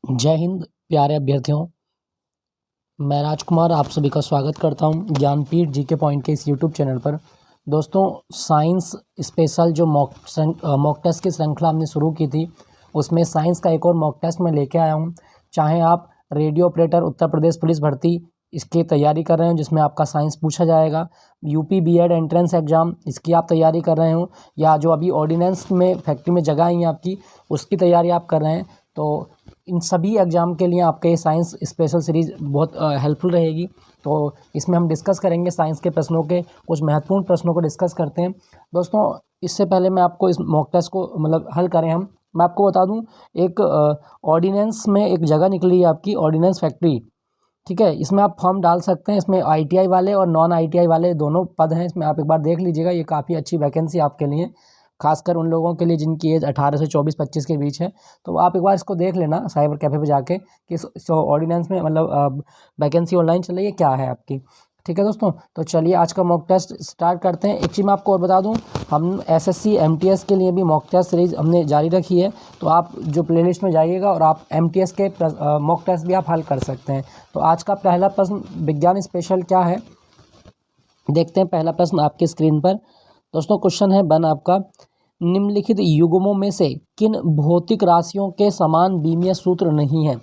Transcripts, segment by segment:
जय हिंद प्यारे अभ्यर्थियों। मैं राजकुमार आप सभी का स्वागत करता हूं ज्ञानपीठ जीके पॉइंट के इस यूट्यूब चैनल पर। दोस्तों, साइंस स्पेशल जो मॉक टेस्ट की श्रृंखला हमने शुरू की थी, उसमें साइंस का एक और मॉक टेस्ट मैं लेके आया हूं। चाहे आप radio operator Uttar Pradesh police भर्ती इसकी तैयारी कर रहे हो जिसमें आपका साइंस पूछा जाएगा, यूपी बीएड एंट्रेंस एग्ज़ाम इसकी आप तैयारी कर रहे हो, या जो अभी ऑर्डिनेंस में फैक्ट्री में जगह आई है आपकी उसकी तैयारी आप कर रहे हैं, तो इन सभी एग्ज़ाम के लिए आपके साइंस स्पेशल सीरीज़ बहुत हेल्पफुल रहेगी। तो इसमें हम डिस्कस करेंगे साइंस के प्रश्नों के कुछ महत्वपूर्ण प्रश्नों को डिस्कस करते हैं। दोस्तों, इससे पहले मैं आपको इस मॉक टेस्ट को हल करें मैं आपको बता दूं, एक ऑर्डिनेंस में एक जगह निकली है आपकी ऑर्डिनेंस फैक्ट्री, ठीक है। इसमें आप फॉर्म डाल सकते हैं। इसमें आईटीआई वाले और नॉन आईटीआई वाले दोनों पद हैं। इसमें आप एक बार देख लीजिएगा, ये काफ़ी अच्छी वैकेंसी आपके लिए, खासकर उन लोगों के लिए जिनकी एज 18 से 24-25 के बीच है। तो आप एक बार इसको देख लेना साइबर कैफ़े पे जाके कि इस ऑर्डिनेंस में वैकेंसी ऑनलाइन चल रही है क्या है आपकी, ठीक है दोस्तों। तो चलिए आज का मॉक टेस्ट स्टार्ट करते हैं। एक चीज़ मैं आपको और बता दूं, हम एसएससी एमटीएस के लिए भी मॉक टेस्ट सीरीज़ हमने जारी रखी है। तो आप जो प्लेलिस्ट में जाइएगा और आप एमटीएस के मॉक टेस्ट भी आप हल कर सकते हैं। तो आज का पहला प्रश्न विज्ञान स्पेशल क्या है, देखते हैं। पहला प्रश्न आपकी स्क्रीन पर दोस्तों क्वेश्चन है वन आपका, निम्नलिखित युग्मों में से किन भौतिक राशियों के समान बीमीय सूत्र नहीं है।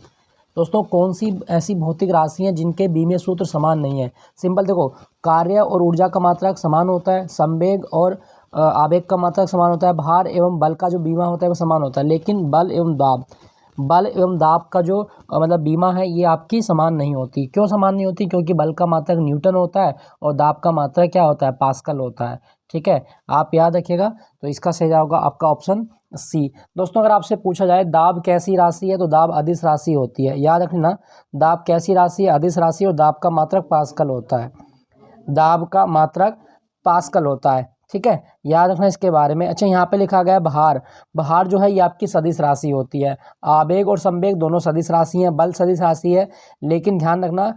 दोस्तों, कौन सी ऐसी भौतिक राशि हैं जिनके बीमीय सूत्र समान नहीं है। सिंपल देखो, कार्य और ऊर्जा का मात्रक समान होता है, संवेग और आवेग का मात्रक समान होता है, भार एवं बल का जो बीमा होता है वो समान होता है, लेकिन बल एवं दाब का जो बीमा है ये आपकी समान नहीं होती। क्यों समान नहीं होती? क्योंकि बल का मात्रक न्यूटन होता है और दाब का मात्रक क्या होता है, पास्कल होता है, ठीक है। आप याद रखिएगा। तो इसका सही होगा आपका ऑप्शन सी। दोस्तों, अगर आपसे पूछा जाए दाब कैसी राशि है, तो दाब अदिश राशि होती है। याद रखना, दाब कैसी राशि है, अदिश राशि, और दाब का मात्रक पास्कल होता है। दाब का मात्रक पास्कल होता है, ठीक है। याद रखना इसके बारे में। अच्छा, यहाँ पे लिखा गया है भार। भार जो है ये आपकी सदिश राशि होती है। आवेग और संवेग दोनों सदिश राशि हैं, बल सदिश राशि है, लेकिन ध्यान रखना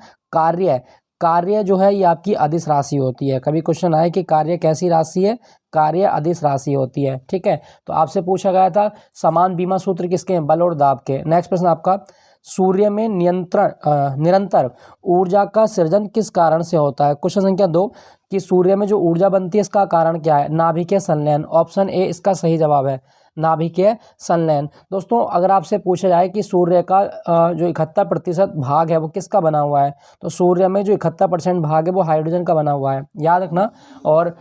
कार्य जो है ये आपकी अदिश राशि होती है। कभी क्वेश्चन आए कि कार्य कैसी राशि है, कार्य अदिश राशि होती है, ठीक है। तो आपसे पूछा गया था समान बीमा सूत्र किसके हैं, बल और दाब के। नेक्स्ट प्रश्न आपका, सूर्य में निरंतर ऊर्जा का सृजन किस कारण से होता है। क्वेश्चन संख्या 2, कि सूर्य में जो ऊर्जा बनती है इसका कारण क्या है। नाभिकीय संलयन, ऑप्शन ए इसका सही जवाब है, नाभिकीय संलयन। दोस्तों, अगर आपसे पूछा जाए कि सूर्य का जो 71% भाग है वो किसका बना हुआ है, तो सूर्य में जो 71% भाग है वो हाइड्रोजन का बना हुआ है, याद रखना। और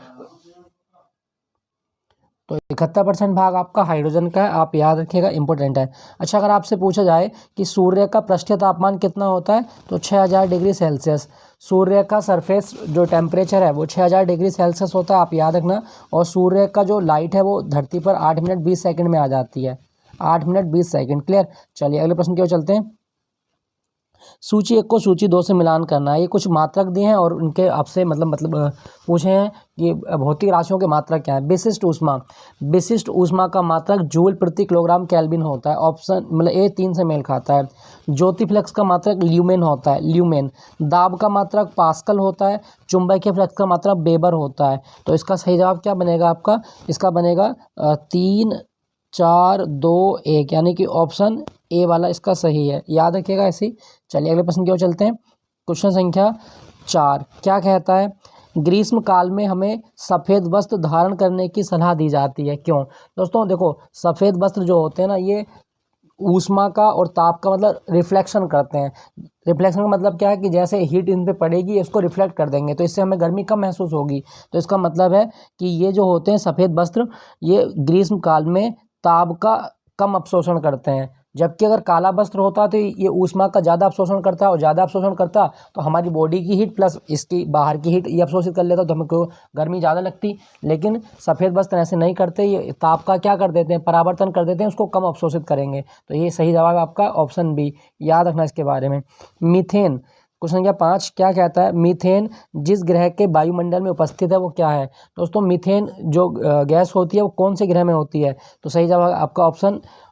तो 71% भाग आपका हाइड्रोजन का है, आप याद रखिएगा, इंपॉर्टेंट है। अच्छा, अगर आपसे पूछा जाए कि सूर्य का पृष्ठीय तापमान कितना होता है, तो 6000 डिग्री सेल्सियस। सूर्य का सरफेस जो टेम्परेचर है वो 6000 डिग्री सेल्सियस होता है, आप याद रखना। और सूर्य का जो लाइट है वो धरती पर 8 मिनट 20 सेकंड में आ जाती है, 8 मिनट 20 सेकंड। क्लियर। चलिए अगले प्रश्न की ओर चलते हैं। सूची 1 को सूची 2 से मिलान करना है। ये कुछ मात्रक दिए हैं और उनके आपसे पूछे हैं कि भौतिक राशियों के मात्रक क्या है। विशिष्ट ऊष्मा का मात्रक जूल प्रति किलोग्राम केल्विन होता है, ऑप्शन ए 3 से मेल खाता है। ज्योति फ्लक्स का मात्रक ल्यूमेन होता है, ल्यूमेन। दाब का मात्रक पास्कल होता है, चुंबकीय फ्लक्स का मात्रक वेबर होता है। तो इसका सही जवाब क्या बनेगा आपका, इसका बनेगा 3 4 2 1, यानी कि ऑप्शन ए वाला इसका सही है, याद रखिएगा ऐसे ही। चलिए अगले प्रश्न की ओर चलते हैं। क्वेश्चन संख्या 4 क्या कहता है, ग्रीष्म काल में हमें सफ़ेद वस्त्र धारण करने की सलाह दी जाती है, क्यों। दोस्तों देखो, सफ़ेद वस्त्र जो होते हैं ना, ये ऊष्मा का और ताप का रिफ्लेक्शन करते हैं। रिफ्लेक्शन का मतलब क्या है कि जैसे हीट इन पे पड़ेगी इसको रिफ्लेक्ट कर देंगे, तो इससे हमें गर्मी कम महसूस होगी। तो इसका मतलब है कि ये जो होते हैं सफ़ेद वस्त्र, ये ग्रीष्म काल में ताप का कम अवशोषण करते हैं। जबकि अगर काला वस्त्र होता है तो ये ऊष्मा का ज़्यादा अवशोषण करता है, और ज़्यादा अवशोषण करता तो हमारी बॉडी की हीट प्लस इसकी बाहर की हीट ये अवशोषित कर लेता, तो हमको गर्मी ज़्यादा लगती। लेकिन सफ़ेद वस्त्र ऐसे नहीं करते, ये ताप का क्या कर देते हैं, परावर्तन कर देते हैं, उसको कम अवशोषित करेंगे। तो ये सही जवाब आपका ऑप्शन बी, याद रखना इसके बारे में। मीथेन, क्वेश्चन संख्या 5 क्या कहता है, मीथेन जिस ग्रह के वायुमंडल में उपस्थित है वो क्या है। दोस्तों, मीथेन जो गैस होती है वो कौन से ग्रह में होती है, तो सही जवाब आपका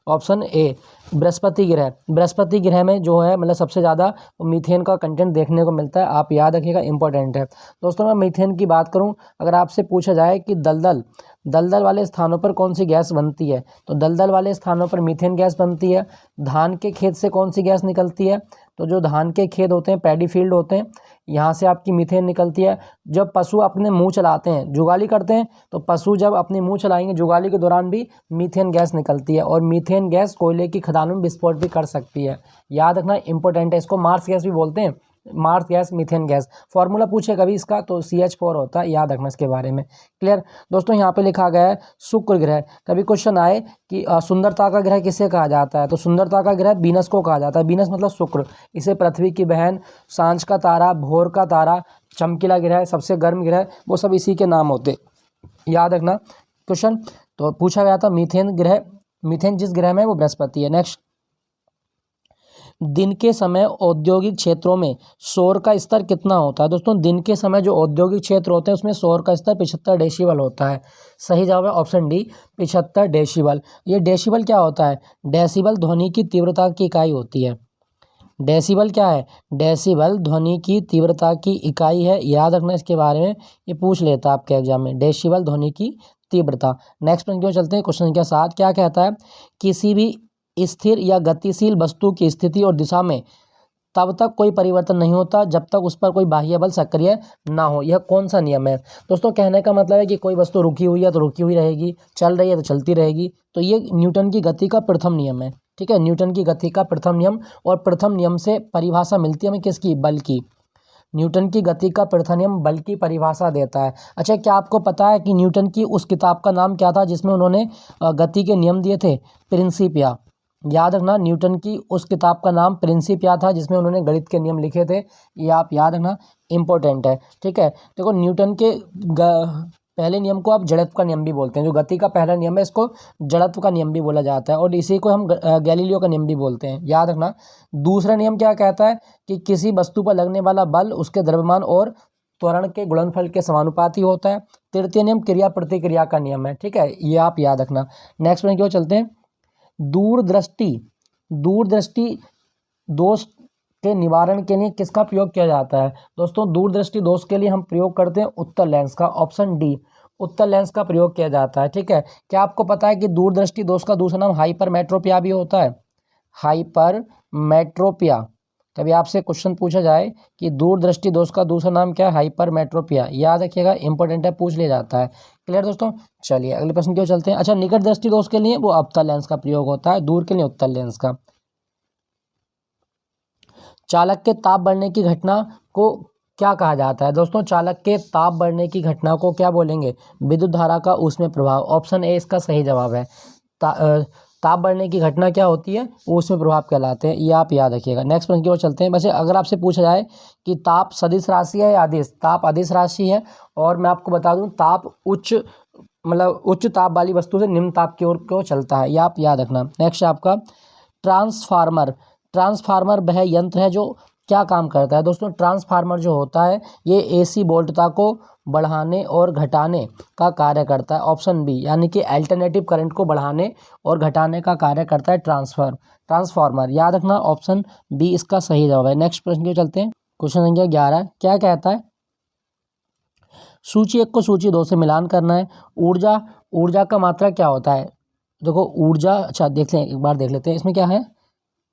ऑप्शन ए बृहस्पति ग्रह। बृहस्पति ग्रह में जो है सबसे ज़्यादा मीथेन का कंटेंट देखने को मिलता है, आप याद रखिएगा, इंपॉर्टेंट है। दोस्तों, मैं मीथेन की बात करूं, अगर आपसे पूछा जाए कि दलदल दलदल वाले स्थानों पर कौन सी गैस बनती है? तो दलदल वाले स्थानों पर मीथेन गैस बनती है। धान के खेत से कौन सी गैस निकलती है? तो जो धान के खेत होते हैं, पैडी फील्ड होते हैं, यहाँ से आपकी मीथेन निकलती है। जब पशु अपने मुंह चलाते हैं, जुगाली करते हैं, तो पशु जब अपने मुंह चलाएंगे जुगाली के दौरान भी मीथेन गैस निकलती है। और मीथेन गैस कोयले की खदानों में विस्फोट भी कर सकती है। याद रखना, इंपॉर्टेंट है। इसको मार्स गैस भी बोलते हैं, marsh gas, methane gas. Formula पूछे कभी इसका तो CH4 होता है, याद रखना इसके बारे में। क्लियर दोस्तों? यहाँ पे लिखा गया है शुक्र ग्रह। कभी क्वेश्चन आए कि सुंदरता का ग्रह किसे कहा जाता है? तो सुंदरता का ग्रह वीनस को कहा जाता है। वीनस मतलब शुक्र। इसे पृथ्वी की बहन, सांझ का तारा, भोर का तारा, चमकीला ग्रह, सबसे गर्म ग्रह, वो सब इसी के नाम होते। याद रखना क्वेश्चन। तो पूछा गया था मीथेन ग्रह, मीथेन जिस ग्रह में है वो बृहस्पति है। नेक्स्ट, दिन के समय औद्योगिक क्षेत्रों में शोर का स्तर कितना होता है? दोस्तों दिन के समय जो औद्योगिक क्षेत्र होते हैं उसमें शोर का स्तर 75 डेसिबल होता है। सही जवाब है ऑप्शन डी, 75 डेसिबल। ये डेसिबल क्या होता है? डेसिबल ध्वनि की तीव्रता की इकाई होती है। डेसिबल क्या है? डेसिबल ध्वनि की तीव्रता की इकाई है। याद रखना इसके बारे में, ये पूछ लेता है आपके एग्जाम में, डेसिबल ध्वनि की तीव्रता। नेक्स्ट प्रश्न क्यों चलते हैं, क्वेश्चन संख्या 7 क्या कहता है? किसी भी स्थिर या गतिशील वस्तु की स्थिति और दिशा में तब तक कोई परिवर्तन नहीं होता जब तक उस पर कोई बाह्य बल सक्रिय ना हो। यह कौन सा नियम है? दोस्तों कहने का मतलब है कि कोई वस्तु रुकी हुई है तो रुकी हुई रहेगी, चल रही है तो चलती रहेगी। तो ये न्यूटन की गति का प्रथम नियम है। ठीक है, न्यूटन की गति का प्रथम नियम। और प्रथम नियम से परिभाषा मिलती है हमें किसकी? बल की। न्यूटन की गति का प्रथम नियम बल की परिभाषा देता है। अच्छा, क्या आपको पता है कि न्यूटन की उस किताब का नाम क्या था जिसमें उन्होंने गति के नियम दिए थे? प्रिंसिपिया। याद रखना, न्यूटन की उस किताब का नाम प्रिंसिपिया था जिसमें उन्होंने गणित के नियम लिखे थे। ये आप याद रखना, इंपॉर्टेंट है। ठीक है, देखो न्यूटन के पहले नियम को आप जड़त्व का नियम भी बोलते हैं। जो गति का पहला नियम है इसको जड़त्व का नियम भी बोला जाता है, और इसी को हम गैलीलियो का नियम भी बोलते हैं। याद रखना। दूसरा नियम क्या कहता है? कि किसी वस्तु पर लगने वाला बल उसके द्रव्यमान और त्वरण के गुणनफल के समानुपाती होता है। तृतीय नियम क्रिया प्रतिक्रिया का नियम है। ठीक है, ये आप याद रखना। नेक्स्ट में क्यों चलते हैं? दूरदृष्टि दोष के निवारण के लिए किसका प्रयोग किया जाता है? दोस्तों दूरदृष्टि दोष के लिए हम प्रयोग करते हैं उत्तल लेंस का। ऑप्शन डी, उत्तल लेंस का प्रयोग किया जाता है। ठीक है, क्या आपको पता है कि दूरदृष्टि दोष का दूसरा नाम हाइपरमेट्रोपिया भी होता है? हाइपरमेट्रोपिया। कभी आपसे क्वेश्चन पूछा जाए कि दूरदृष्टि दोष का दूसरा नाम क्या है? हाइपरमेट्रोपिया। याद रखिएगा, इंपॉर्टेंट है, पूछ लिया जाता है। क्लियर दोस्तों? चलिए अगले प्रश्न क्यों चलते हैं। अच्छा, निकट दृष्टि दोष के लिए वो अवतल लेंस का प्रयोग होता है, दूर के लिए उत्तल लेंस का। चालक के ताप बढ़ने की घटना को क्या कहा जाता है? दोस्तों चालक के ताप बढ़ने की घटना को क्या बोलेंगे? विद्युत धारा का ऊष्मीय प्रभाव। ऑप्शन ए इसका सही जवाब है। ताप बढ़ने की घटना क्या होती है? ऊष्मीय प्रभाव कहलाते हैं। ये आप याद रखिएगा। नेक्स्ट प्रश्न की ओर चलते हैं। वैसे अगर आपसे पूछा जाए कि ताप सदिश राशि है या अदिश, ताप अदिश राशि है। और मैं आपको बता दूं ताप उच्च ताप वाली वस्तु से निम्न ताप की ओर क्यों चलता है, ये आप याद रखना। नेक्स्ट आपका ट्रांसफार्मर वह यंत्र है जो क्या काम करता है? दोस्तों ट्रांसफार्मर जो होता है ये AC वोल्टता को बढ़ाने और घटाने का कार्य करता है। ऑप्शन बी, यानी कि अल्टरनेटिव करंट को बढ़ाने और घटाने का कार्य करता है ट्रांसफार्मर। याद रखना, ऑप्शन बी इसका सही जवाब है। नेक्स्ट प्रश्न की चलते हैं। क्वेश्चन संख्या 11 क्या कहता है? सूची 1 को सूची 2 से मिलान करना है। ऊर्जा का मात्रा क्या होता है? देखो ऊर्जा, अच्छा देख लें, एक बार देख लेते हैं इसमें क्या है।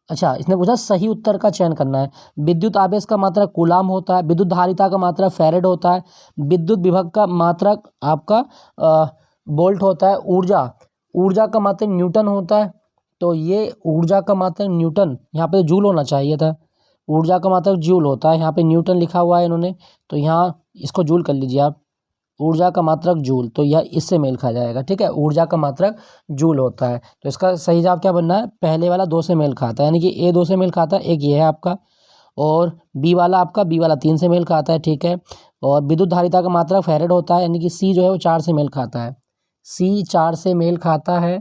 अच्छा, इसने पूछा सही उत्तर का चयन करना है। विद्युत आवेश का मात्रक कूलाम होता है। विद्युत धारिता का मात्रक फैरेड होता है। विद्युत विभव का मात्रक आपका वोल्ट होता है। ऊर्जा का मात्रक न्यूटन होता है। तो ये ऊर्जा का मात्रक न्यूटन, यहाँ पे जूल होना चाहिए था। ऊर्जा का मात्रक जूल होता है, यहाँ पे न्यूटन लिखा हुआ है इन्होंने, तो यहाँ इसको जूल कर लीजिए आप। ऊर्जा का मात्रक जूल, तो यह इससे मेल खा जाएगा। ठीक है, ऊर्जा का मात्रक जूल होता है। तो इसका सही जवाब क्या बनना है? पहले वाला 2 से मेल खाता है, यानी कि A 2 से मेल खाता है, एक ये है आपका। और बी वाला 3 से मेल खाता है। ठीक है, और विद्युत धारिता का मात्रक फैरेड होता है, यानी कि C जो है वो 4 से मेल खाता है। C 4 से मेल खाता है,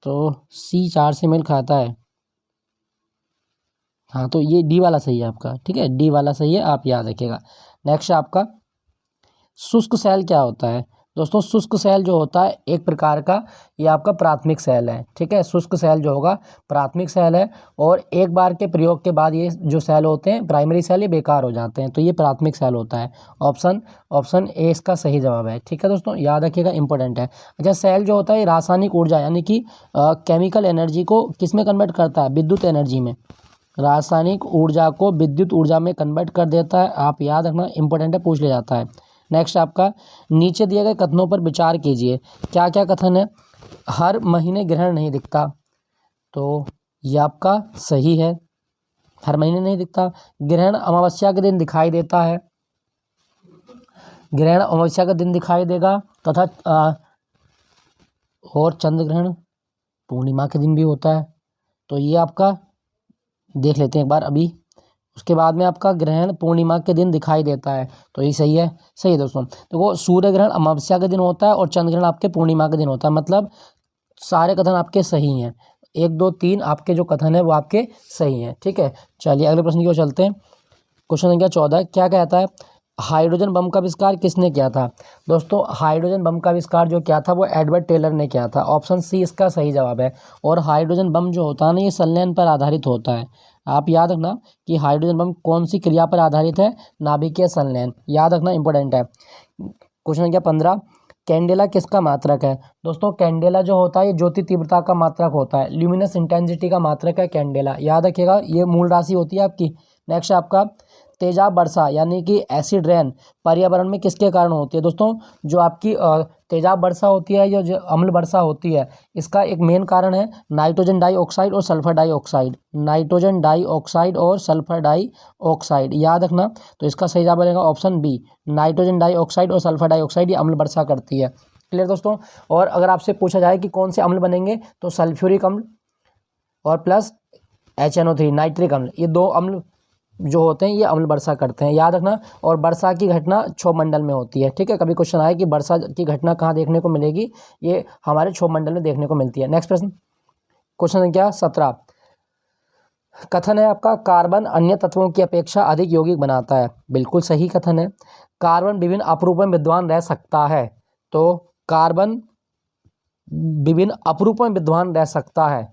तो C 4 से मेल खाता है। हाँ, तो ये डी वाला सही है आपका। ठीक है, डी वाला सही है, आप याद रखिएगा। नेक्स्ट आपका शुष्क सेल क्या होता है? दोस्तों शुष्क सेल जो होता है एक प्रकार का ये आपका प्राथमिक सेल है, ठीक है। शुष्क सेल जो होगा प्राथमिक सेल है और एक बार के प्रयोग के बाद ये जो सेल होते हैं प्राइमरी सेल ये बेकार हो जाते हैं, तो ये प्राथमिक सेल होता है। ऑप्शन ए इसका सही जवाब है, ठीक है दोस्तों, याद रखिएगा, इंपॉर्टेंट है। अच्छा, सेल जो होता है ये रासायनिक ऊर्जा यानी कि केमिकल एनर्जी को किस में कन्वर्ट करता है? विद्युत एनर्जी में। रासायनिक ऊर्जा को विद्युत ऊर्जा में कन्वर्ट कर देता है, आप याद रखना, इंपॉर्टेंट है, पूछ लिया जाता है। नेक्स्ट आपका, नीचे दिए गए कथनों पर विचार कीजिए। क्या क्या कथन है? हर महीने ग्रहण नहीं दिखता, तो ये आपका सही है, हर महीने नहीं दिखता। ग्रहण अमावस्या के दिन दिखाई देता है, ग्रहण अमावस्या के दिन दिखाई देगा तथा और चंद्र ग्रहण पूर्णिमा के दिन भी होता है, तो ये आपका देख लेते हैं एक बार अभी। उसके बाद में आपका ग्रहण पूर्णिमा के दिन दिखाई देता है, तो ये सही है, सही है दोस्तों। देखो, सूर्य ग्रहण अमावस्या के दिन होता है और चंद्र ग्रहण आपके पूर्णिमा के दिन होता है, मतलब सारे कथन आपके सही हैं। 1 2 3 आपके जो कथन है वो आपके सही हैं, ठीक है। चलिए अगले प्रश्न की ओर चलते हैं। क्वेश्चन संख्या 14 क्या कहता है? हाइड्रोजन बम का आविष्कार किसने किया था? दोस्तों, हाइड्रोजन बम का आविष्कार जो किया था वो एडवर्ड टेलर ने किया था, ऑप्शन सी इसका सही जवाब है। और हाइड्रोजन बम जो होता है ना ये संलयन पर आधारित होता है, आप याद रखना कि हाइड्रोजन बम कौन सी क्रिया पर आधारित है? नाभिकीय संलयन, याद रखना, इंपॉर्टेंट है। क्वेश्चन संख्या 15 कैंडेला किसका मात्रक है? दोस्तों, कैंडेला जो होता है ये ज्योति तीव्रता का मात्रक होता है, ल्यूमिनस इंटेंसिटी का मात्रक है कैंडेला, याद रखिएगा, ये मूल राशि होती है आपकी। नेक्स्ट आपका, तेजाब वर्षा यानी कि एसिड रेन पर्यावरण में किसके कारण होती है? दोस्तों, जो आपकी तेजाब वर्षा होती है, जो अम्ल वर्षा होती है, इसका एक मेन कारण है नाइट्रोजन डाइऑक्साइड और सल्फर डाइऑक्साइड, नाइट्रोजन डाइऑक्साइड और सल्फर डाइऑक्साइड, याद रखना। तो इसका सही जवाब बनेगा ऑप्शन बी, नाइट्रोजन डाइऑक्साइड और सल्फर डाइऑक्साइड, ये अम्ल वर्षा करती है। क्लियर दोस्तों? और अगर आपसे पूछा जाए कि कौन से अम्ल बनेंगे, तो सल्फ्यूरिक अम्ल और प्लस HNO3 नाइट्रिक अम्ल, ये 2 अम्ल जो होते हैं ये अम्ल वर्षा करते हैं, याद रखना। और वर्षा की घटना क्षोभमंडल में होती है, ठीक है। कभी क्वेश्चन आए कि वर्षा की घटना कहाँ देखने को मिलेगी, ये हमारे क्षोभमंडल में देखने को मिलती है। नेक्स्ट प्रश्न, क्वेश्चन संख्या 17 कथन है आपका, कार्बन अन्य तत्वों की अपेक्षा अधिक यौगिक बनाता है, बिल्कुल सही कथन है। कार्बन विभिन्न अपरूपों में विद्वान रह सकता है, तो कार्बन विभिन्न अपरूपों में विद्वान रह सकता है।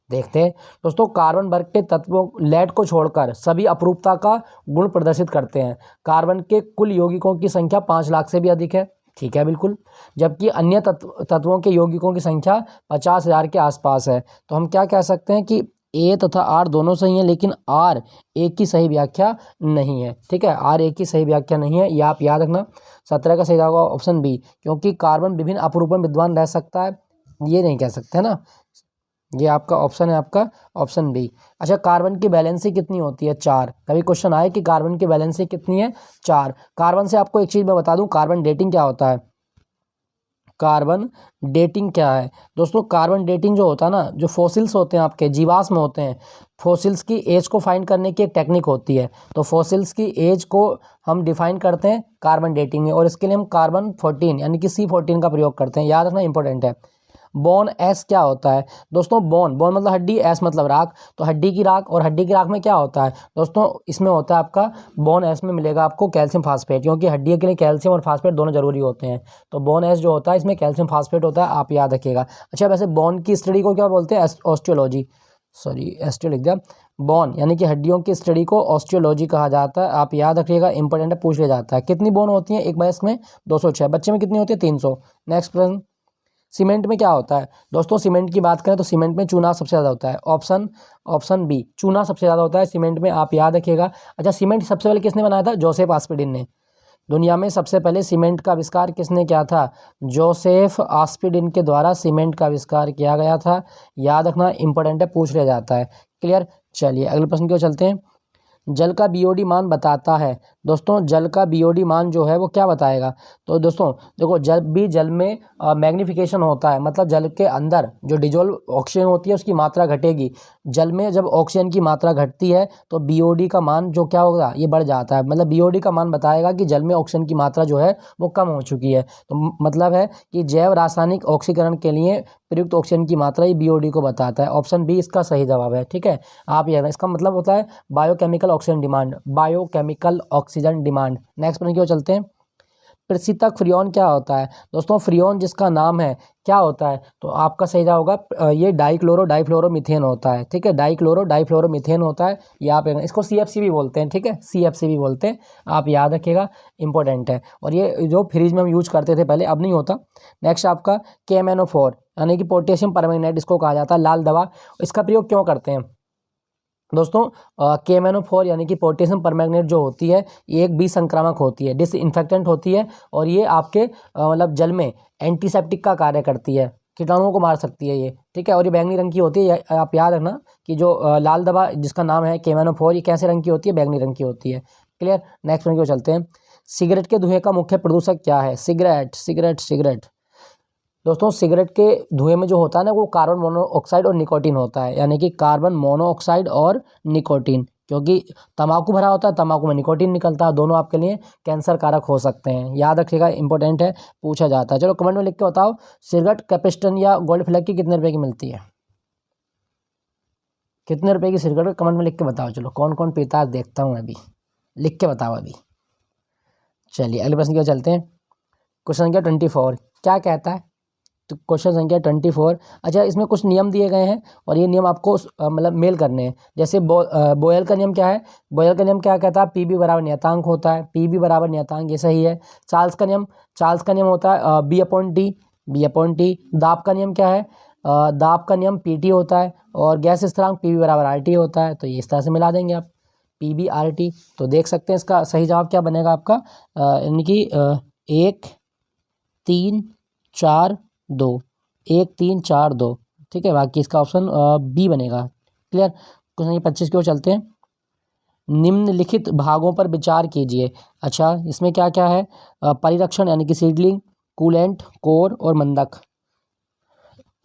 देखते हैं दोस्तों, कार्बन वर्ग के तत्वों लेड को छोड़कर सभी अपरूपता का गुण प्रदर्शित करते हैं। कार्बन के कुल यौगिकों की संख्या 5 लाख से भी अधिक है, ठीक है, बिल्कुल। जबकि अन्य तत्वों के यौगिकों की संख्या 50,000 के आसपास है। तो हम क्या कह सकते हैं कि ए तथा आर दोनों सही हैं, लेकिन आर एक की सही व्याख्या नहीं है, ठीक है, आर एक की सही व्याख्या नहीं है, ये आप याद रखना। 17 का सही होगा ऑप्शन बी, क्योंकि कार्बन विभिन्न अपरूपों में विद्वान रह सकता है, ये नहीं कह सकते, है ना, ये आपका ऑप्शन है, आपका ऑप्शन बी। अच्छा, कार्बन की वैलेंसी कितनी होती है? 4। कभी क्वेश्चन आए कि कार्बन की वैलेंसी कितनी है? 4। कार्बन से आपको एक चीज़ मैं बता दूं, कार्बन डेटिंग क्या होता है? कार्बन डेटिंग क्या है दोस्तों? कार्बन डेटिंग जो होता है ना, जो फॉसिल्स होते हैं आपके जीवाश्म होते हैं, फॉसिल्स की एज को फाइंड करने की एक टेक्निक होती है, तो फॉसिल्स की एज को हम डिफाइन करते हैं कार्बन डेटिंग में, और इसके लिए हम कार्बन 14 यानी कि C14 का प्रयोग करते हैं, याद रखना, इंपॉर्टेंट है। बोन एस क्या होता है दोस्तों? बोन मतलब हड्डी, एस मतलब राख, तो हड्डी की राख, और हड्डी की राख में क्या होता है दोस्तों? इसमें होता है आपका बोन एस में मिलेगा आपको कैल्शियम फास्फेट, क्योंकि हड्डी के लिए कैल्शियम और फास्फेट दोनों जरूरी होते हैं, तो बोन एस जो होता है इसमें कैल्शियम फास्फेट होता है, आप याद रखिएगा। अच्छा, वैसे बोन की स्टडी को क्या बोलते हैं? ऑस्टियोलॉजी, सॉरी एस्टियो लिख दिया। बोन यानी कि हड्डियों की स्टडी को ऑस्टियोलॉजी कहा जाता है, आप याद रखिएगा, इंपॉर्टेंट है, पूछ लिया जाता है। कितनी बोन होती है एक वयस्क में? 206। बच्चे में कितनी होती है? 300। नेक्स्ट प्रश्न, सीमेंट में क्या होता है दोस्तों? सीमेंट की बात करें तो सीमेंट में चूना सबसे ज़्यादा होता है, ऑप्शन बी, चूना सबसे ज़्यादा होता है सीमेंट में, आप याद रखिएगा। अच्छा, सीमेंट सबसे पहले किसने बनाया था? जोसेफ आस्पिडिन ने। दुनिया में सबसे पहले सीमेंट का आविष्कार किसने किया था? जोसेफ आस्पिडिन के द्वारा सीमेंट का आविष्कार किया गया था, याद रखना, इंपॉर्टेंट है, पूछ लिया जाता है। क्लियर? चलिए अगले प्रश्न की ओर चलते हैं। जल का बीओडी मान बताता है दोस्तों, जल का बीओडी मान जो है वो क्या बताएगा? तो दोस्तों देखो, जब भी जल में मैग्नीफिकेशन होता है, मतलब जल के अंदर जो डिजोल्व ऑक्सीजन होती है उसकी मात्रा घटेगी। जल में जब ऑक्सीजन की मात्रा घटती है तो बीओडी का मान जो क्या होगा, ये बढ़ जाता है, मतलब बीओडी का मान बताएगा कि जल में ऑक्सीजन की मात्रा जो है वो कम हो चुकी है। तो मतलब है कि जैव रासायनिक ऑक्सीकरण के लिए प्रयुक्त ऑक्सीजन की मात्रा ये बीओडी को बताता है, ऑप्शन बी इसका सही जवाब है, ठीक है। आप ये, इसका मतलब होता है biochemical oxygen demand, biochemical oxygen demand. Next प्रश्न की ओर चलते हैं। पृथक फ्रियोन क्या होता है? दोस्तों फ्रियोन जिसका नाम है क्या होता है? तो आपका सही जवाब होगा ये डाइक्लोरोमीथेन होता है। ठीक है, डाइक्लोरोमीथेन होता है। ये आप इसको CFC भी बोलते हैं। ठीक है, CFC भी बोलते हैं, आप याद रखिएगा, इंपॉर्टेंट है। और ये जो फ्रिज में हम यूज करते थे पहले, अब नहीं होता। नेक्स्ट आपका KMnO4 यानी कि पोटेशियम परमैंगनेट, इसको कहा जाता है लाल दवा। इसका प्रयोग क्यों करते हैं दोस्तों? KMnO4 यानी कि पोटेशियम परमैंगनेट जो होती है, ये एक विसंक्रामक होती है, डिसइंफेक्टेंट होती है, और ये आपके मतलब जल में एंटीसेप्टिक का कार्य करती है, कीटाणुओं को मार सकती है ये। ठीक है, और ये बैंगनी रंग की होती है। आप याद रखना कि जो लाल दवा जिसका नाम है KMnO4, ये कैसे रंग की होती है? बैंगनी रंग की होती है। क्लियर। नेक्स्ट रंग को चलते हैं। सिगरेट के धुएं का मुख्य प्रदूषक क्या है? सिगरेट दोस्तों सिगरेट के धुएं में जो होता है ना, वो कार्बन मोनोऑक्साइड और निकोटीन होता है, यानी कि कार्बन मोनोऑक्साइड और निकोटीन, क्योंकि तंबाकू भरा होता है, तंबाकू में निकोटीन निकलता है, दोनों आपके लिए कैंसर कारक हो सकते हैं। याद रखिएगा, इंपॉर्टेंट है, पूछा जाता है। चलो कमेंट में लिख के बताओ, सिगरेट कैपिस्टन या गोल्ड फ्लैग की कितने रुपए की मिलती है? कितने रुपए की सिगरेट? कमेंट में लिख के बताओ। चलो कौन कौन पीता है देखता हूँ अभी, लिख के बताओ अभी। चलिए अगले प्रश्न की ओर चलते हैं। क्वेश्चन संख्या 24 क्या कहता है? तो क्वेश्चन संख्या 24, अच्छा इसमें कुछ नियम दिए गए हैं, और ये नियम आपको मतलब मेल करने हैं। जैसे बोयल का नियम क्या है? बोयल का नियम क्या कहता है? PB बराबर नियतांक होता है, PB बराबर नियतांक, ये सही है। चार्ल्स का नियम होता है B/T। दाब का नियम क्या है? दाब का नियम PT होता है, और गैस स्थिरांक PB बराबर RT होता है। तो ये इस तरह से मिला देंगे आप, PB RT। तो देख सकते हैं इसका सही जवाब क्या बनेगा आपका, यानी कि 1 3 4 2, 1 3 4 2। ठीक है, बाकी इसका ऑप्शन B बनेगा। क्लियर। क्वेश्चन 25 की ओर चलते हैं। निम्नलिखित भागों पर विचार कीजिए। अच्छा इसमें क्या क्या है? परिरक्षण यानी कि सीडलिंग, कूलेंट, कोर और मंदक।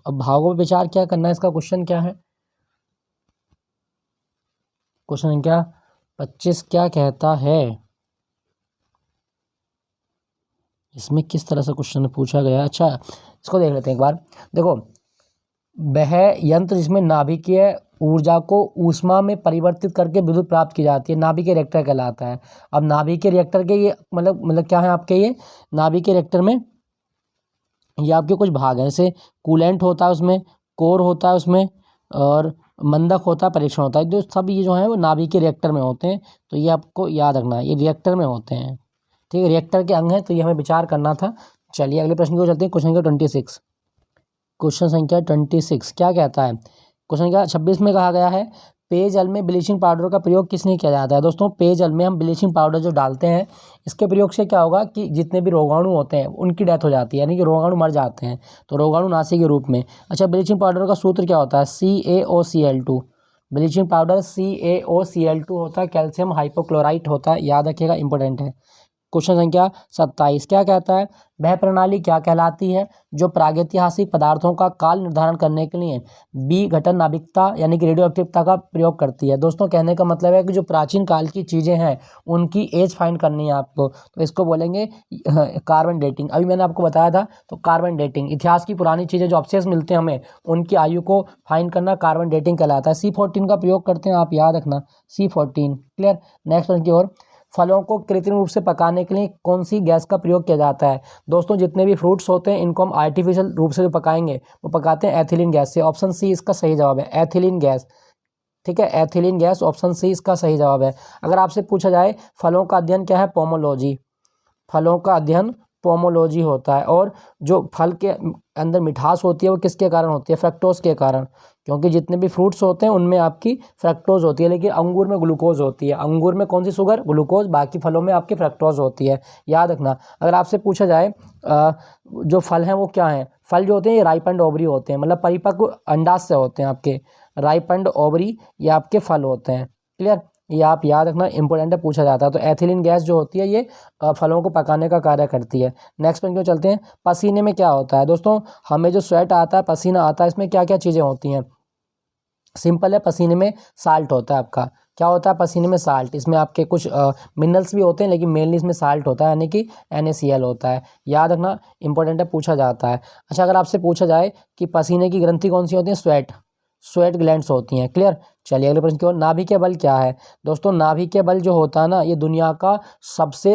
अब भागों पर विचार क्या करना है, इसका क्वेश्चन क्या है? क्वेश्चन संख्या 25 क्या कहता है? इसमें किस तरह से क्वेश्चन पूछा गया? अच्छा इसको देख लेते हैं एक बार। देखो, वह यंत्र जिसमें नाभिकीय ऊर्जा को ऊष्मा में परिवर्तित करके विद्युत प्राप्त की जाती है, नाभिकीय रिएक्टर कहलाता है। अब नाभिकीय रिएक्टर के ये मतलब क्या है आपके? ये नाभिकीय रिएक्टर में ये आपके कुछ भाग हैं, जैसे कूलेंट होता है उसमें, कोर होता है उसमें, और मंदक होता है, परीक्षण होता है। जो सब ये जो है वो नाभिकीय रिएक्टर में होते हैं। तो ये आपको याद रखना है, ये रिएक्टर में होते हैं। ठीक है, रिएक्टर के अंग हैं, तो ये हमें विचार करना था। चलिए अगले प्रश्न को चलते हैं। क्वेश्चन संख्या 26 क्या कहता है? क्वेश्चन संख्या 26 में कहा गया है, पेयजल में ब्लीचिंग पाउडर का प्रयोग किस लिए किया जाता है? दोस्तों पेयजल में हम ब्लीचिंग पाउडर जो डालते हैं, इसके प्रयोग से क्या होगा कि जितने भी रोगाणु होते हैं उनकी डेथ हो जाती है, यानी कि रोगाणु मर जाते हैं, तो रोगाणुनाशी के रूप में। अच्छा ब्लीचिंग पाउडर का सूत्र क्या होता है? CaOCl2। ब्लीचिंग पाउडर CaOCl2 होता है, कैल्शियम हाइपोक्लोराइट होता है, याद रखिएगा, इंपॉर्टेंट है। क्वेश्चन संख्या 27 क्या कहता है? वह प्रणाली क्या कहलाती है जो प्रागैतिहासिक पदार्थों का काल निर्धारण करने के लिए विघटन नाभिकता यानी कि रेडियो एक्टिवता का प्रयोग करती है? दोस्तों कहने का मतलब है कि जो प्राचीन काल की चीज़ें हैं उनकी एज फाइंड करनी है आपको, तो इसको बोलेंगे कार्बन डेटिंग। अभी मैंने आपको बताया था, तो कार्बन डेटिंग, इतिहास की पुरानी चीज़ें जो अवशेष मिलते हैं हमें, उनकी आयु को फाइंड करना कार्बन डेटिंग कहलाता है। C14 का प्रयोग करते हैं, आप याद रखना, C14। क्लियर। नेक्स्ट वन की ओर। फलों को कृत्रिम रूप से पकाने के लिए कौन सी गैस का प्रयोग किया जाता है? दोस्तों जितने भी फ्रूट्स होते हैं इनको हम आर्टिफिशियल रूप से जो पकाएंगे वो पकाते हैं एथिलीन गैस से। ऑप्शन C इसका सही जवाब है, एथिलीन गैस। ठीक है, एथिलीन गैस, ऑप्शन C इसका सही जवाब है। अगर आपसे पूछा जाए फलों का अध्ययन क्या है? पोमोलॉजी। फलों का अध्ययन पोमोलॉजी होता है। और जो फल के अंदर मिठास होती है वो किसके कारण होती है? फ्रक्टोज के कारण, क्योंकि जितने भी फ्रूट्स होते हैं उनमें आपकी फ्रक्टोज होती है, लेकिन अंगूर में ग्लूकोज होती है। अंगूर में कौन सी शुगर? ग्लूकोज। बाकी फलों में आपकी फ्रक्टोज होती है, याद रखना। अगर आपसे पूछा जाए जो फल हैं वो क्या हैं? फल जो होते हैं ये राइप एंड ओवरी होते हैं, मतलब परिपक्व अंडाशय से होते हैं आपके, राइप एंड ओवरी ये आपके फल होते हैं। क्लियर, ये आप याद रखना, इंपॉर्टेंट है, पूछा जाता है। तो एथिलीन गैस जो होती है ये फलों को पकाने का कार्य करती है। नेक्स्ट पॉइंट को चलते हैं। पसीने में क्या होता है? दोस्तों हमें जो स्वेट आता है, पसीना आता है, इसमें क्या क्या चीज़ें होती हैं? सिंपल है, पसीने में साल्ट होता है आपका। क्या होता है पसीने में? साल्ट। इसमें आपके कुछ मिनरल्स भी होते हैं, लेकिन मेनली इसमें साल्ट होता है, यानी कि NaCl होता है। याद रखना, इंपॉर्टेंट है, पूछा जाता है। अच्छा अगर आपसे पूछा जाए कि पसीने की ग्रंथि कौन सी होती है? स्वेट ग्लैंड्स होती हैं। क्लियर। चलिए अगले प्रश्न की ओर। नाभिकीय बल क्या है? दोस्तों नाभिकीय बल जो होता है ना, ये दुनिया का सबसे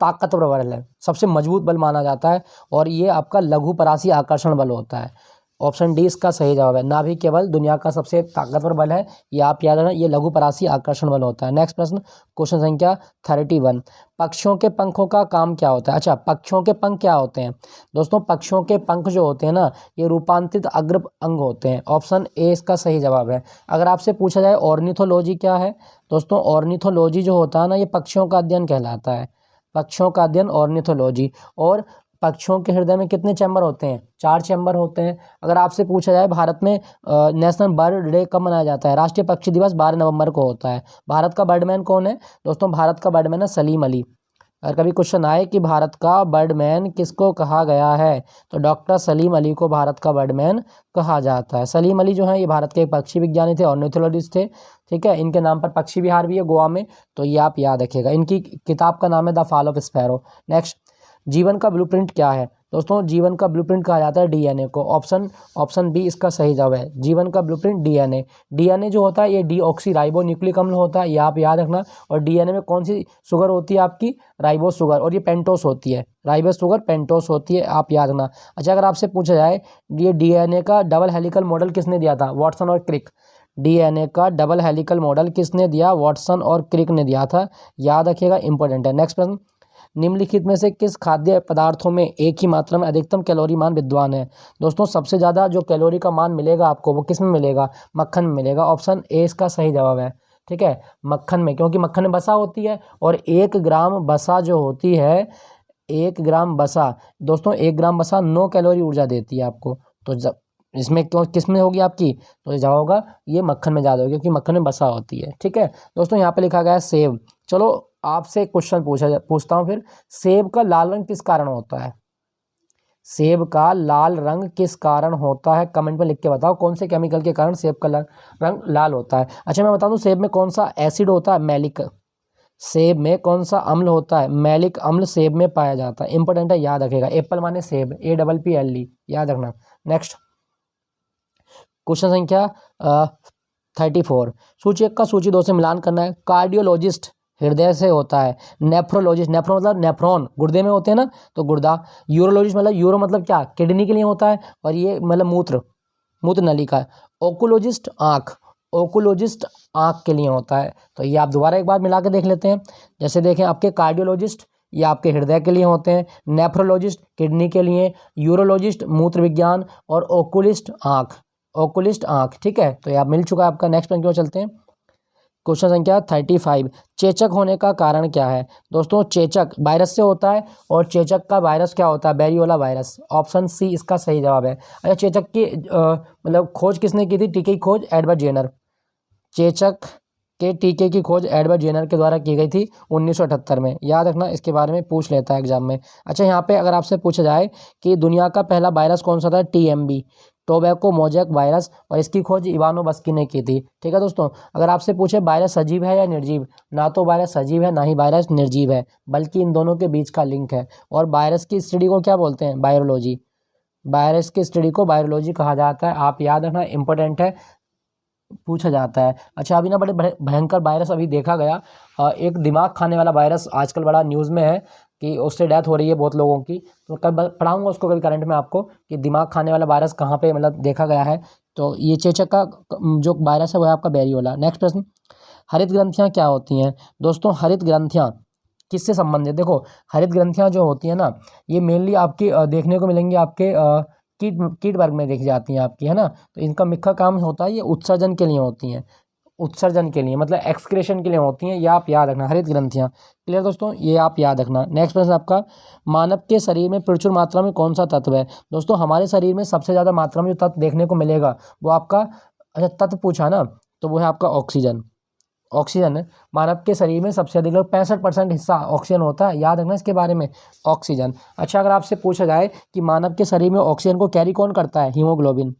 ताकतवर बल है, सबसे मजबूत बल माना जाता है, और ये आपका लघुपरासी आकर्षण बल होता है। ऑप्शन डी इसका सही जवाब है। नाभिकीय बल दुनिया का सबसे ताकतवर बल है, ये आप याद रखना, ये लघुपरासी आकर्षण बल होता है। नेक्स्ट प्रश्न, क्वेश्चन संख्या 31। पक्षियों के पंखों का काम क्या होता है? अच्छा, पक्षियों के पंख क्या होते हैं दोस्तों? पक्षियों के पंख जो होते हैं ना, ये रूपांतरित अग्र अंग होते हैं। ऑप्शन ए इसका सही जवाब है। अगर आपसे पूछा जाए ऑर्निथोलॉजी क्या है दोस्तों, ऑर्निथोलॉजी जो होता है ना, ये पक्षियों का अध्ययन कहलाता है, पक्षियों का अध्ययन ऑर्निथोलॉजी। और पक्षियों के हृदय में कितने चैम्बर होते हैं? 4 चैम्बर होते हैं। अगर आपसे पूछा जाए भारत में नेशनल बर्ड डे कब मनाया जाता है? राष्ट्रीय पक्षी दिवस 12 नवंबर को होता है। भारत का बर्डमैन कौन है दोस्तों? भारत का बर्डमैन है सलीम अली। अगर कभी क्वेश्चन आए कि भारत का बर्डमैन किसको कहा गया है, तो डॉक्टर सलीम अली को भारत का बर्डमैन कहा जाता है। सलीम अली जो है, ये भारत के एक पक्षी विज्ञानी थे, ऑर्निथोलॉजिस्ट थे, ठीक है। इनके नाम पर पक्षी विहार भी है गोवा में, तो ये आप याद रखिएगा। इनकी किताब का नाम है the fall of sparrow. Next, जीवन का ब्लूप्रिंट क्या है दोस्तों? जीवन का ब्लूप्रिंट कहा जाता है डीएनए को। ऑप्शन बी इसका सही जवाब है। जीवन का ब्लूप्रिंट डीएनए। डीएनए जो होता है ये डीऑक्सी राइबो न्यूक्लिक अम्ल होता है, ये आप याद रखना। और डीएनए में कौन सी शुगर होती है? आपकी राइबोस शुगर, और ये पेंटोस होती है, राइबोस शुगर पेंटोस होती है, आप याद रखना। अच्छा, अगर आपसे पूछा जाए ये डीएनए का डबल हेलिकल मॉडल किसने दिया था? वॉटसन और क्रिक। डीएनए का डबल हेलिकल मॉडल किसने दिया? वॉटसन और क्रिक ने दिया था, याद रखिएगा, इंपॉर्टेंट है। नेक्स्ट प्रश्न, निम्नलिखित में से किस खाद्य पदार्थों में एक ही मात्रा में अधिकतम कैलोरी मान विद्यमान है? दोस्तों, सबसे ज़्यादा जो कैलोरी का मान मिलेगा आपको, वो किस में मिलेगा? मक्खन में मिलेगा। ऑप्शन ए इसका सही जवाब है, ठीक है, मक्खन में, क्योंकि मक्खन में वसा होती है, और 1 ग्राम वसा जो होती है, 1 ग्राम वसा दोस्तों, 1 ग्राम वसा 9 कैलोरी ऊर्जा देती है आपको। तो जब इसमें क्यों किस में होगी आपकी? तो ये जवाब होगा ये मक्खन में ज़्यादा होगी, क्योंकि मक्खन में वसा होती है, ठीक है दोस्तों। यहाँ पे लिखा गया है सेब। चलो आपसे क्वेश्चन पूछता हूँ फिर, सेब का लाल रंग किस कारण होता है? सेब का लाल रंग किस कारण होता है? कमेंट में लिख के बताओ, कौन से केमिकल के कारण सेब का रंग लाल होता है। अच्छा, मैं बता दूं, सेब में कौन सा एसिड होता है? मैलिक। सेब में कौन सा अम्ल होता है? मैलिक अम्ल सेब में पाया जाता है, इंपॉर्टेंट है, याद रखेगा। एप्पल माने सेब, APPLE, याद रखना। नेक्स्ट, क्वेश्चन संख्या 34। सूची 1 का सूची 2 से मिलान करना है। कार्डियोलॉजिस्ट हृदय से होता है। नेफ्रोलॉजिस्ट, नेफ्रो मतलब नेफ्रॉन, गुर्दे में होते हैं ना, तो गुर्दा। यूरोलॉजिस्ट मतलब यूरो मतलब क्या? किडनी के लिए होता है, और ये मतलब मूत्र नलिका। ओकुलॉजिस्ट आँख, ओकुलॉजिस्ट आँख के लिए होता है। तो ये आप दोबारा एक बार मिला के देख लेते हैं। जैसे देखें, आपके कार्डियोलॉजिस्ट ये आपके हृदय के लिए होते हैं, नेफ्रोलॉजिस्ट किडनी के लिए, यूरोलॉजिस्ट मूत्र विज्ञान, और ओकुलिस्ट आँख, ठीक है। तो ये आप मिल चुका है आपका। नेक्स्ट प्रश्न की ओर चलते हैं। क्वेश्चन संख्या 35। चेचक होने का कारण क्या है दोस्तों? चेचक वायरस से होता है, और चेचक का वायरस क्या होता है? बैरियोला वायरस। ऑप्शन सी इसका सही जवाब है। अच्छा, चेचक की मतलब खोज किसने की थी? टीके की खोज एडवर्ड जेनर। चेचक के टीके की खोज एडवर्ड जेनर के द्वारा की गई थी 1978 में, याद रखना, इसके बारे में पूछ लेता है एग्जाम में। अच्छा, यहाँ पे अगर आपसे पूछा जाए कि दुनिया का पहला वायरस कौन सा था? TMB, टोबैको मोजैक वायरस, और इसकी खोज इवानोवस्की ने की थी, ठीक है दोस्तों। अगर आपसे पूछे वायरस सजीव है या निर्जीव, ना तो वायरस सजीव है, ना ही वायरस निर्जीव है, बल्कि इन दोनों के बीच का लिंक है। और वायरस की स्टडी को क्या बोलते हैं? वायरोलॉजी। वायरस की स्टडी को वायरोलॉजी कहा जाता है, आप याद रखना, इंपॉर्टेंट है, पूछा जाता है। अच्छा, अभी ना बड़े भयंकर वायरस अभी देखा गया, एक दिमाग खाने वाला वायरस आजकल बड़ा न्यूज़ में है कि उससे डेथ हो रही है बहुत लोगों की। तो कल पढ़ाऊंगा उसको कभी करंट में आपको, कि दिमाग खाने वाला वायरस कहाँ पे मतलब देखा गया है। तो ये चेचक का जो वायरस है वो है आपका बैरियोला। नेक्स्ट प्रश्न, हरित ग्रंथियाँ क्या होती हैं दोस्तों? हरित ग्रंथियाँ किससे संबंधित? देखो, हरित ग्रंथियाँ जो होती हैं ना, ये मेनली आपकी देखने को मिलेंगी आपके कीट वर्ग में देखी जाती हैं आपकी, है ना। तो इनका मुख्य काम होता है, ये उत्सर्जन के लिए होती हैं, उत्सर्जन के लिए मतलब एक्सक्रेशन के लिए होती हैं, ये आप याद रखना, हरित ग्रंथियाँ। क्लियर दोस्तों, ये आप याद रखना। नेक्स्ट प्रश्न आपका, मानव के शरीर में प्रचुर मात्रा में कौन सा तत्व है दोस्तों? हमारे शरीर में सबसे ज़्यादा मात्रा में जो तत्व देखने को मिलेगा वो आपका, अच्छा तत्व पूछा ना, तो वो है आपका ऑक्सीजन। ऑक्सीजन मानव के शरीर में सबसे अधिक, 65% हिस्सा ऑक्सीजन होता है, याद रखना इसके बारे में, ऑक्सीजन। अच्छा, अगर आपसे पूछा जाए कि मानव के शरीर में ऑक्सीजन को कैरी कौन करता है? हीमोग्लोबिन।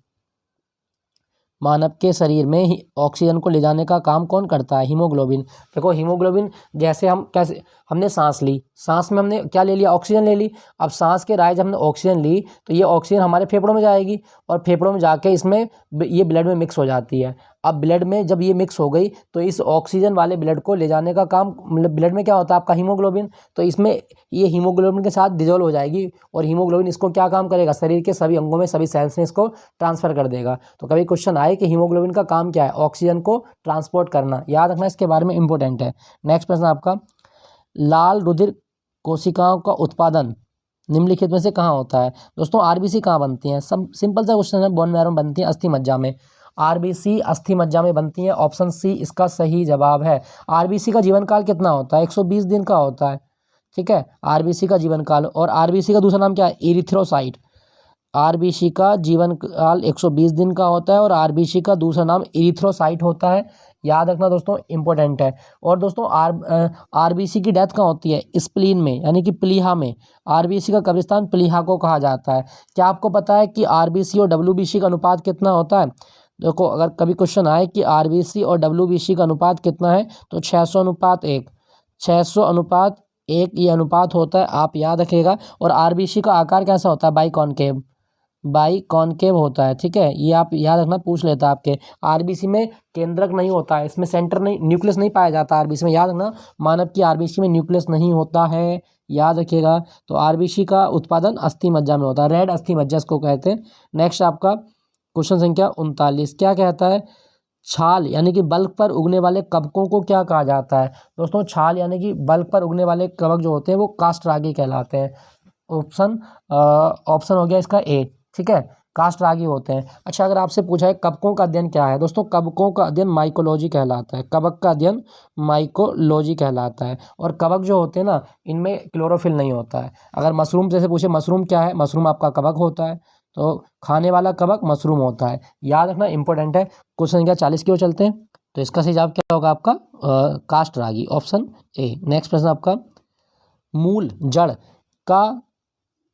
मानव के शरीर में ही ऑक्सीजन को ले जाने का काम कौन करता है? हीमोग्लोबिन। देखो, हीमोग्लोबिन जैसे हम कैसे, हमने सांस ली, सांस में हमने क्या ले लिया? ऑक्सीजन ले ली। अब सांस के राह जब हमने ऑक्सीजन ली, तो ये ऑक्सीजन हमारे फेफड़ों में जाएगी, और फेफड़ों में जाके इसमें ये ब्लड में मिक्स हो जाती है। अब ब्लड में जब ये मिक्स हो गई तो इस ऑक्सीजन वाले ब्लड को ले जाने का काम, मतलब ब्लड में क्या होता है आपका हीमोग्लोबिन, तो इसमें ये हीमोग्लोबिन के साथ डिजोल्व हो जाएगी और हीमोग्लोबिन इसको क्या काम करेगा, शरीर के सभी अंगों में सभी सेल्स में इसको ट्रांसफर कर देगा। तो कभी क्वेश्चन आए कि हीमोग्लोबिन का काम क्या है, ऑक्सीजन को ट्रांसपोर्ट करना, याद रखना, इसके बारे में इंपॉर्टेंट है। नेक्स्ट प्रश्न आपका, लाल रुधिर कोशिकाओं का उत्पादन निम्नलिखित में से कहाँ होता है। दोस्तों आरबीसी कहाँ बनती हैं, सब सिंपल सा क्वेश्चन है, बोन मैरो में बनती है, अस्थि मज्जा में। आरबीसी अस्थि मज्जा में बनती है, ऑप्शन सी इसका सही जवाब है। आरबीसी का जीवन काल कितना होता है, 120 दिन का होता है, ठीक है, आरबीसी का जीवन काल। और आरबीसी का दूसरा नाम क्या है, इरिथ्रोसाइट। आरबीसी का जीवन काल 120 दिन का होता है और आरबीसी का दूसरा नाम इरिथ्रोसाइट होता है, याद रखना दोस्तों, इंपॉर्टेंट है। और दोस्तों आरबीसी की डेथ कहाँ होती है, स्प्लीन में, यानी कि प्लीहा में। आरबीसी का कब्रिस्तान प्लीहा को कहा जाता है। क्या आपको पता है कि आरबीसी और डब्ल्यूबीसी का अनुपात कितना होता है। देखो अगर कभी क्वेश्चन आए कि आरबीसी और डब्ल्यूबीसी का अनुपात कितना है, तो 600:1, 600:1 ये अनुपात होता है, आप याद रखिएगा। और आरबीसी का आकार कैसा होता है, बाइकॉनकेव, बाइकॉनकेव होता है, ठीक है, ये आप याद रखना, पूछ लेता है आपके। आरबीसी में केंद्रक नहीं होता है, इसमें सेंटर नहीं, न्यूक्लियस नहीं पाया जाता आरबीसी में, याद रखना, मानव की आरबीसी में न्यूक्लियस नहीं होता है, याद रखिएगा। तो आरबीसी का उत्पादन अस्थि मज्जा में होता है, रेड अस्थि मज्जा इसको कहते हैं। नेक्स्ट आपका क्वेश्चन संख्या 39 क्या कहता है, छाल यानी कि बल्क पर उगने वाले कवकों को क्या कहा जाता है। दोस्तों छाल यानी कि बल्क पर उगने वाले कवक जो होते हैं वो कास्टरागी कहलाते हैं। ऑप्शन हो गया इसका ए, ठीक है, कास्टरागी होते हैं। अच्छा अगर आपसे पूछा है कवकों का अध्ययन क्या है, दोस्तों कवकों का अध्ययन माइकोलॉजी कहलाता है, कवक का अध्ययन माइकोलॉजी कहलाता है। और कवक जो होते हैं ना, इनमें क्लोरोफिल नहीं होता है। अगर मशरूम जैसे पूछे मशरूम क्या है, मशरूम आपका कवक होता है, तो खाने वाला कवक मशरूम होता है, याद रखना, इंपॉर्टेंट है। क्वेश्चन संख्या 40 की ओर चलते हैं। तो इसका सही जवाब क्या होगा आपका, कास्टरागी, ऑप्शन ए। नेक्स्ट प्रश्न आपका, मूल जड़ का,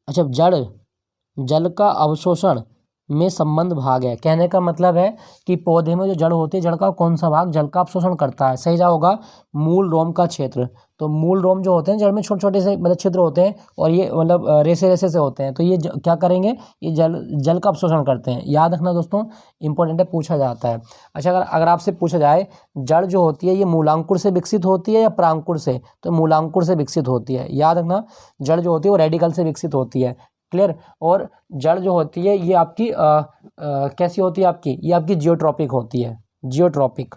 अच्छा जड़ जल का अवशोषण में संबंध भाग है, कहने का मतलब है कि पौधे में जो जड़ होती है, जड़ का कौन सा भाग जल का अवशोषण करता है, सही जवाब होगा मूल रोम का क्षेत्र। तो मूल रोम जो होते हैं जड़ में छोटे छोटे से मतलब छिद्र होते हैं और ये मतलब रेसे रेसे से होते हैं, तो ये क्या करेंगे, ये जल का अवशोषण करते हैं, याद रखना दोस्तों, इंपॉर्टेंट है, पूछा जाता है। अच्छा अगर आपसे पूछा जाए जड़ जो होती है ये मूलांकुर से विकसित होती है या प्रांकुर से, तो मूलांकुर से विकसित होती है, याद रखना, जड़ जो होती है वो रेडिकल से विकसित होती है, क्लियर। और जड़ जो होती है ये आपकी कैसी होती है आपकी, ये आपकी जियोट्रॉपिक होती है, जियोट्रॉपिक,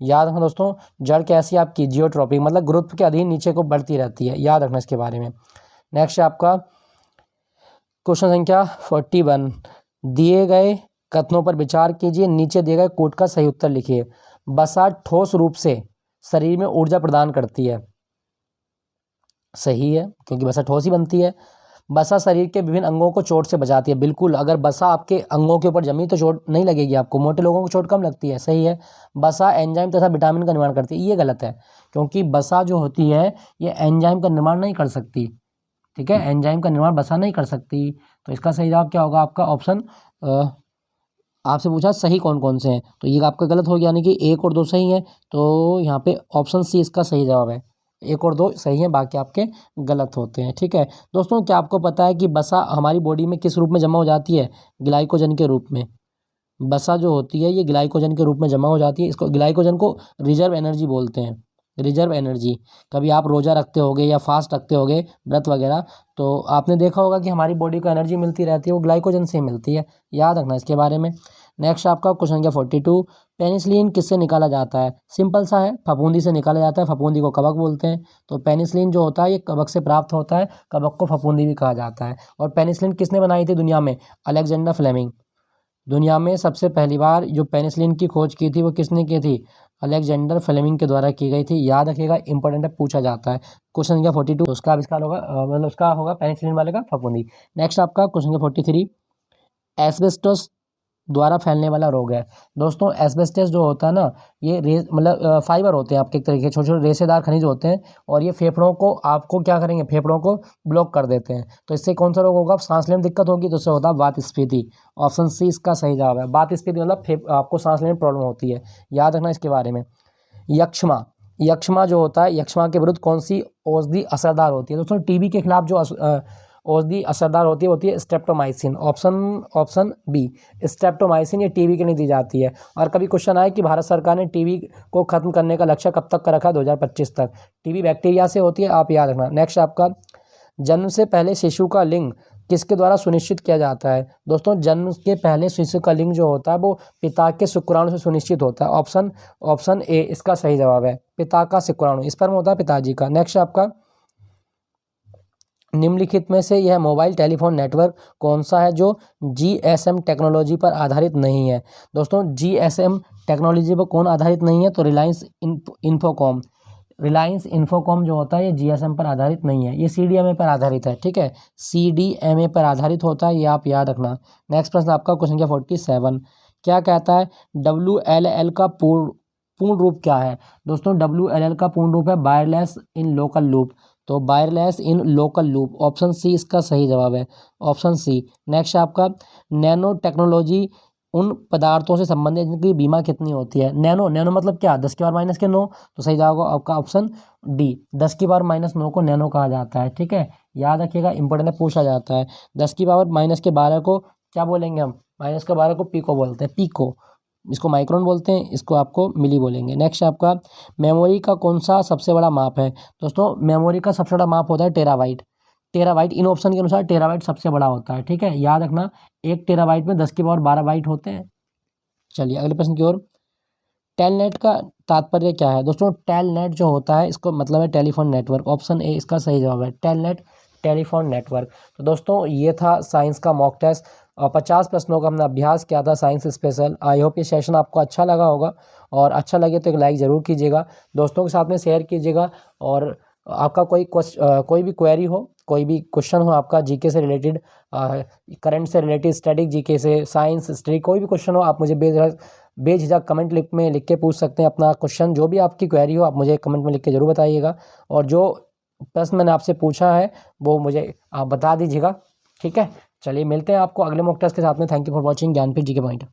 याद रखना दोस्तों, जड़ कैसी आपकी जियोट्रॉपिक, मतलब गुरुत्व के अधीन नीचे को बढ़ती रहती है, याद रखना इसके बारे में। नेक्स्ट आपका क्वेश्चन संख्या 41, दिए गए कथनों पर विचार कीजिए, नीचे दिए गए कोट का सही उत्तर लिखिए। वसा ठोस रूप से शरीर में ऊर्जा प्रदान करती है, सही है, क्योंकि वसा ठोस ही बनती है। वसा शरीर के विभिन्न अंगों को चोट से बचाती है, बिल्कुल, अगर वसा आपके अंगों के ऊपर जमी तो चोट नहीं लगेगी आपको, मोटे लोगों को चोट कम लगती है, सही है। वसा एंजाइम तथा विटामिन का निर्माण करती है, ये गलत है, क्योंकि वसा जो होती है ये एंजाइम का निर्माण नहीं कर सकती, ठीक है, एंजाइम का निर्माण वसा नहीं कर सकती। तो इसका सही जवाब क्या होगा आपका, ऑप्शन, आपसे पूछा सही कौन कौन से हैं, तो ये आपका गलत हो गया, यानी कि 1 और 2 सही है, तो यहाँ पे ऑप्शन सी इसका सही जवाब है, 1 और 2 सही हैं, बाकी आपके गलत होते हैं, ठीक है। दोस्तों क्या आपको पता है कि वसा हमारी बॉडी में किस रूप में जमा हो जाती है, ग्लाइकोजन के रूप में। वसा जो होती है ये ग्लाइकोजन के रूप में जमा हो जाती है, इसको ग्लाइकोजन को रिजर्व एनर्जी बोलते हैं, रिजर्व एनर्जी। कभी आप रोज़ा रखते होगे या फास्ट रखते होगे, व्रत वगैरह, तो आपने देखा होगा कि हमारी बॉडी को एनर्जी मिलती रहती है, वो ग्लाइकोजन से मिलती है, याद रखना इसके बारे में। नेक्स्ट आपका क्वेश्चन संख्या 42, पेनिसिलिन किससे निकाला जाता है, सिंपल सा है, फफूंदी से निकाला जाता है, फफूंदी को कवक बोलते हैं। तो पेनिसिलिन जो होता है ये कवक से प्राप्त होता है, कवक को फफूंदी भी कहा जाता है। और पेनिसिलिन किसने बनाई थी दुनिया में, अलेक्जेंडर फ्लेमिंग। दुनिया में सबसे पहली बार जो पेनिसिलिन की खोज की थी वो किसने की थी, अलेक्जेंडर फ्लेमिंग के द्वारा की गई थी, याद रखिएगा, इंपॉर्टेंट है, पूछा जाता है। क्वेश्चन संख्या 42 उसका आविष्कार होगा, मतलब उसका होगा पेनिसिलिन वाले का फफूंदी। नेक्स्ट आपका क्वेश्चन संख्या 43, एस्बेस्टोस द्वारा फैलने वाला रोग है। दोस्तों एस्बेस्टस जो होता है ना, ये मतलब फाइबर होते हैं आपके, एक तरीके छोटे छोटे रेशेदार खनिज होते हैं, और ये फेफड़ों को आपको क्या करेंगे, फेफड़ों को ब्लॉक कर देते हैं। तो इससे कौन सा रोग होगा, सांस लेने में दिक्कत होगी, तो उससे होता है वातस्फीति, ऑप्शन सी इसका सही जवाब है। वातस्फीति मतलब आपको सांस लेने में प्रॉब्लम होती है, याद रखना इसके बारे में। यक्ष्मा, यक्ष्मा जो होता है, यक्ष्मा के विरुद्ध कौन सी औषधि असरदार होती है, दोस्तों टीबी के खिलाफ जो औषधि असरदार होती है स्ट्रेप्टोमाइसिन। ऑप्शन बी स्ट्रेप्टोमाइसिन ये टीबी के लिए दी जाती है। और कभी क्वेश्चन आए कि भारत सरकार ने टीबी को खत्म करने का लक्ष्य कब तक का रखा, 2025 तक। टीबी बैक्टीरिया से होती है, आप याद रखना। नेक्स्ट आपका, जन्म से पहले शिशु का लिंग किसके द्वारा सुनिश्चित किया जाता है। दोस्तों जन्म के पहले शिशु का लिंग जो होता है वो पिता के शुक्राणु से सुनिश्चित होता है। ऑप्शन ए इसका सही जवाब है, पिता का शुक्राणु, स्पर्म होता है पिताजी का। नेक्स्ट आपका, निम्नलिखित में से यह मोबाइल टेलीफोन नेटवर्क कौन सा है जो जीएसएम टेक्नोलॉजी पर आधारित नहीं है। दोस्तों जीएसएम टेक्नोलॉजी पर कौन आधारित नहीं है, तो रिलायंस इन्फोकॉम जो होता है ये जीएसएम पर आधारित नहीं है, ये सीडीएमए पर आधारित है। ठीक है, सीडीएमए पर आधारित होता है, ये आप याद रखना। नेक्स्ट प्रश्न आपका क्वेश्चन क्या 47 क्या कहता है WLL का पूर्ण रूप क्या है। दोस्तों WLL का पूर्ण रूप है वायरलेस इन लोकल लूप, तो wireless in local loop, option C इसका सही जवाब है, ऑप्शन सी। नेक्स्ट आपका, नैनो टेक्नोलॉजी उन पदार्थों से संबंधित जिनकी बीमा कितनी होती है। नैनो मतलब क्या, 10⁻⁹ तो सही जवाब आपका ऑप्शन डी, 10⁻⁹ को नैनो कहा जाता है। ठीक है, याद रखिएगा, इंपॉर्टेंट है, पूछा जाता है। 10⁻⁻12 को क्या बोलेंगे हम, -12 को पिको बोलते हैं, पिको। इसको माइक्रोन बोलते हैं, इसको आपको मिली बोलेंगे। नेक्स्ट आपका, मेमोरी का कौन सा सबसे बड़ा माप है। दोस्तों मेमोरी का सबसे बड़ा माप होता है टेराबाइट। इन ऑप्शन के अनुसार टेराबाइट सबसे बड़ा होता है। ठीक है, याद रखना, 1 टेराबाइट में 10⁻12 बाइट होते हैं। चलिए अगले प्रश्न की ओर। टेलनेट का तात्पर्य क्या है। दोस्तों टेलनेट जो होता है इसको मतलब है टेलीफोन नेटवर्क, ऑप्शन ए इसका सही जवाब है, टेलनेट टेलीफोन नेटवर्क। तो दोस्तों ये था साइंस का मॉक टेस्ट और 50 प्रश्नों का हमने अभ्यास किया था साइंस स्पेशल। आई होप ये सेशन आपको अच्छा लगा होगा, और अच्छा लगे तो एक लाइक ज़रूर कीजिएगा, दोस्तों के साथ में शेयर कीजिएगा। और आपका कोई भी क्वेरी हो, कोई भी क्वेश्चन हो आपका जीके से रिलेटेड, करंट से रिलेटेड, स्टैटिक जीके से, साइंस हिस्ट्री, कोई भी क्वेश्चन हो आप मुझे बेझिझक कमेंट लिख के पूछ सकते हैं अपना क्वेश्चन। जो भी आपकी क्वेरी हो आप मुझे कमेंट में लिख के ज़रूर बताइएगा, और जो प्रश्न मैंने आपसे पूछा है वो मुझे आप बता दीजिएगा। ठीक है, चलिए मिलते हैं आपको अगले मॉक टेस्ट के साथ में। Thank you for watching Jnanpith GK point.